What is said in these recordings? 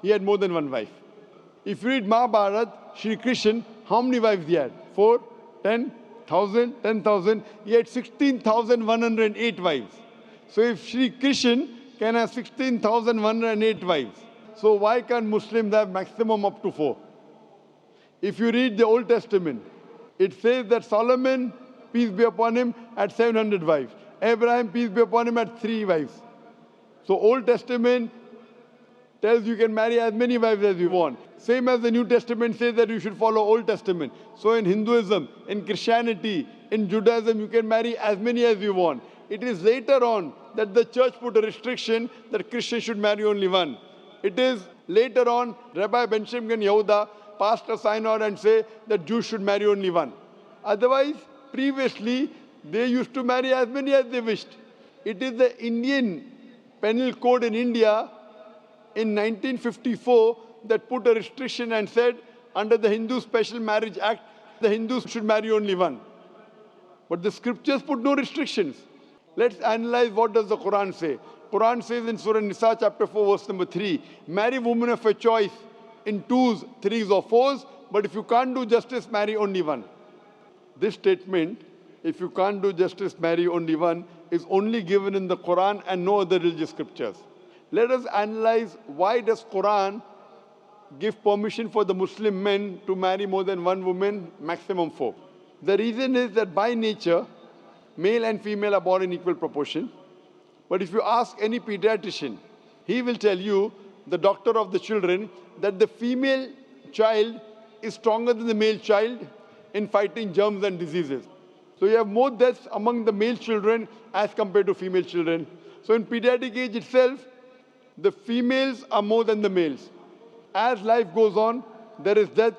he had more than one wife. If you read Mahabharata, Shri Krishna, how many wives he had? 4, 10, 1,000, 10,000. He had 16,108 wives. So if Shri Krishna can have 16,108 wives, so why can't Muslims have maximum up to 4? If you read the Old Testament, it says that Solomon, peace be upon him, had 700 wives. Abraham, peace be upon him, had 3 wives. So Old Testament tells you can marry as many wives as you want. Same as the New Testament says that you should follow Old Testament. So in Hinduism, in Christianity, in Judaism, you can marry as many as you want. It is later on that the church put a restriction that Christians should marry only one. It is later on, Rabbi Benjamin Yehuda passed a synod and say that Jews should marry only one. Otherwise, previously, they used to marry as many as they wished. It is the Indian penal code in India in 1954 that put a restriction and said, under the Hindu Special Marriage Act, the Hindus should marry only one. But the scriptures put no restrictions. Let's analyze what does the Quran say. Quran says in Surah Nisa chapter 4 verse number 3, marry women of your choice in 2s, 3s or 4s, but if you can't do justice, marry only one. This statement, if you can't do justice, marry only one, is only given in the Quran and no other religious scriptures. Let us analyze why does Quran give permission for the Muslim men to marry more than one woman, maximum 4. The reason is that by nature, male and female are born in equal proportion. But if you ask any pediatrician, he will tell you, the doctor of the children, that the female child is stronger than the male child in fighting germs and diseases. So you have more deaths among the male children as compared to female children. So in pediatric age itself, the females are more than the males. As life goes on, there is death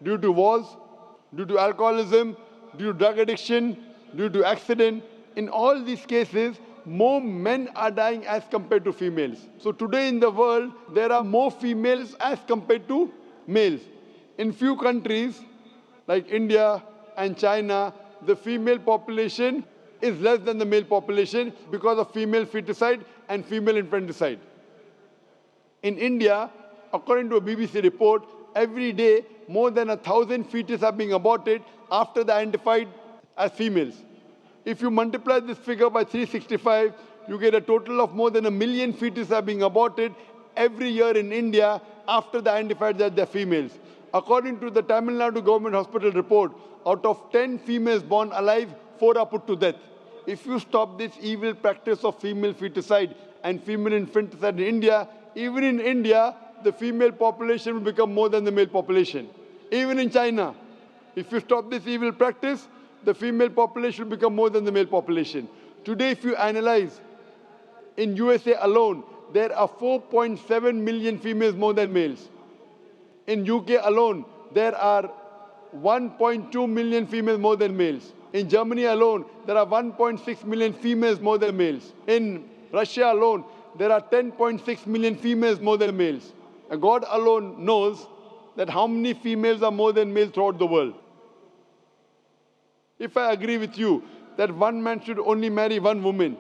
due to wars, due to alcoholism, due to drug addiction, due to accident. In all these cases, more men are dying as compared to females. So today in the world, there are more females as compared to males. In few countries, like India and China, the female population is less than the male population because of female feticide and female infanticide. In India, according to a BBC report, every day more than 1,000 fetuses are being aborted after they are identified as females. If you multiply this figure by 365, you get a total of more than 1 million fetuses are being aborted every year in India after they are identified that they are females. According to the Tamil Nadu Government Hospital report, out of 10 females born alive, 4 are put to death. If you stop this evil practice of female feticide and female infanticide in India, even in India, the female population will become more than the male population. Even in China, if you stop this evil practice, the female population will become more than the male population. Today, if you analyze, in USA alone, there are 4.7 million females more than males. In UK alone, there are 1.2 million females more than males. In Germany alone, there are 1.6 million females more than males. In Russia alone, there are 10.6 million females more than males. And God alone knows that how many females are more than males throughout the world. If I agree with you that one man should only marry one woman,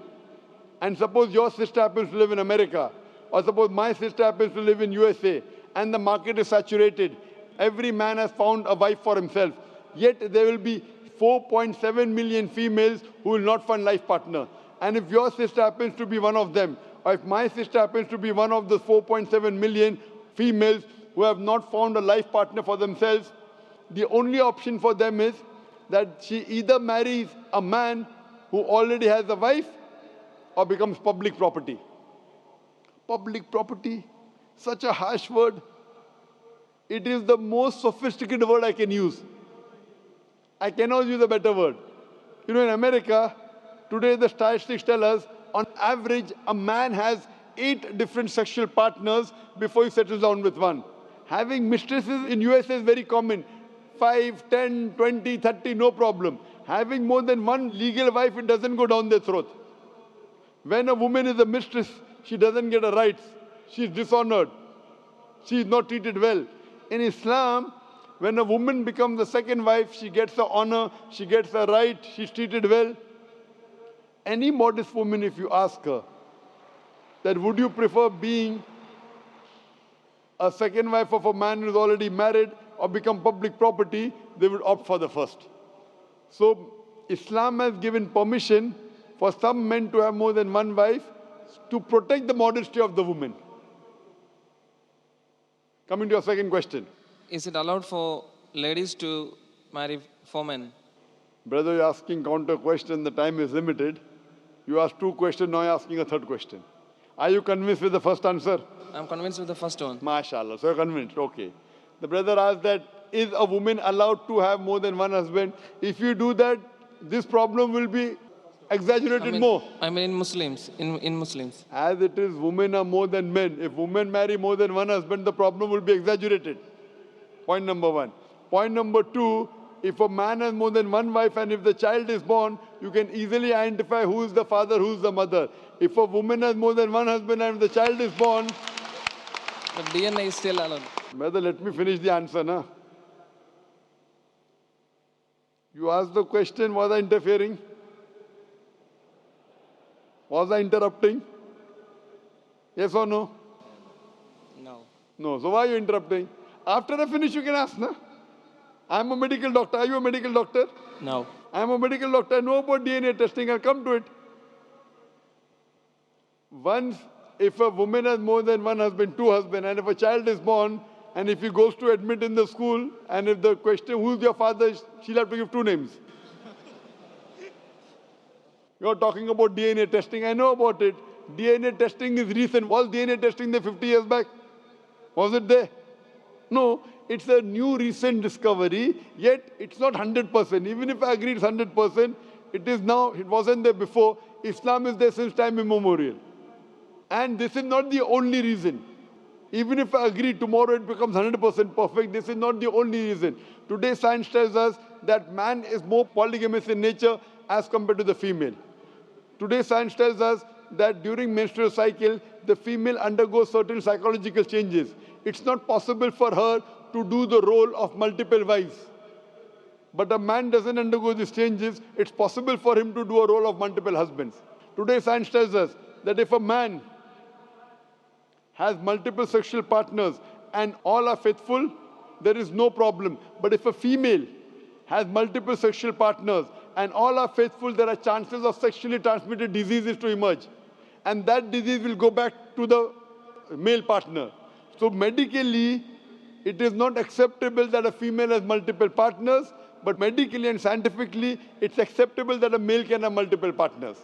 and suppose your sister happens to live in America, or suppose my sister happens to live in USA, and the market is saturated, every man has found a wife for himself, yet there will be 4.7 million females who will not find life partner. And if your sister happens to be one of them, or if my sister happens to be one of the 4.7 million females who have not found a life partner for themselves, the only option for them is that she either marries a man who already has a wife or becomes public property. Public property, such a harsh word. It is the most sophisticated word I can use. I cannot use a better word. You know, in America, today the statistics tell us, on average, a man has 8 different sexual partners before he settles down with one. Having mistresses in USA is very common. 5, 10, 20, 30, no problem. Having more than one legal wife, it doesn't go down their throat. When a woman is a mistress, she doesn't get her rights. She is dishonored. She is not treated well. In Islam, when a woman becomes the second wife, she gets her honor, she gets her right, she's treated well. Any modest woman, if you ask her, that would you prefer being a second wife of a man who is already married or become public property, they would opt for the first. So Islam has given permission for some men to have more than one wife to protect the modesty of the woman. Coming to your second question. Is it allowed for ladies to marry four men? Brother, you're asking counter question, the time is limited. You asked two questions, now you're asking a third question. Are you convinced with the first answer? I'm convinced with the first one. MashaAllah, so you're convinced, okay. The brother asked that, is a woman allowed to have more than one husband? If you do that, this problem will be exaggerated more. I mean in Muslims, in Muslims. As it is, women are more than men. If women marry more than one husband, the problem will be exaggerated. Point number one. Point number two, if a man has more than one wife and if the child is born, you can easily identify who is the father, who is the mother. If a woman has more than one husband and if the child is born... The DNA is still allowed. Brother, let me finish the answer, na? You asked the question, was I interfering? Was I interrupting? Yes or no? No. No. So why are you interrupting? After I finish, you can ask, na? I'm a medical doctor. Are you a medical doctor? No. I'm a medical doctor. I know about DNA testing. I'll come to it. Once, if a woman has more than one husband, two husbands, and if a child is born, and if he goes to admit in the school, and if the question, who's your father, she'll have to give two names. You're talking about DNA testing. I know about it. DNA testing is recent. Was DNA testing there 50 years back? Was it there? No. It's a new recent discovery, yet it's not 100%. Even if I agree it's 100%, it is now, it wasn't there before. Islam is there since time immemorial. And this is not the only reason. Even if I agree tomorrow it becomes 100% perfect, this is not the only reason. Today science tells us that man is more polygamous in nature as compared to the female. Today science tells us that during menstrual cycle, the female undergoes certain psychological changes. It's not possible for her to do the role of multiple wives. But a man doesn't undergo these changes. It's possible for him to do a role of multiple husbands. Today science tells us that if a man has multiple sexual partners and all are faithful, there is no problem. But if a female has multiple sexual partners and all are faithful, there are chances of sexually transmitted diseases to emerge. And that disease will go back to the male partner. So medically, it is not acceptable that a female has multiple partners, but medically and scientifically, it's acceptable that a male can have multiple partners.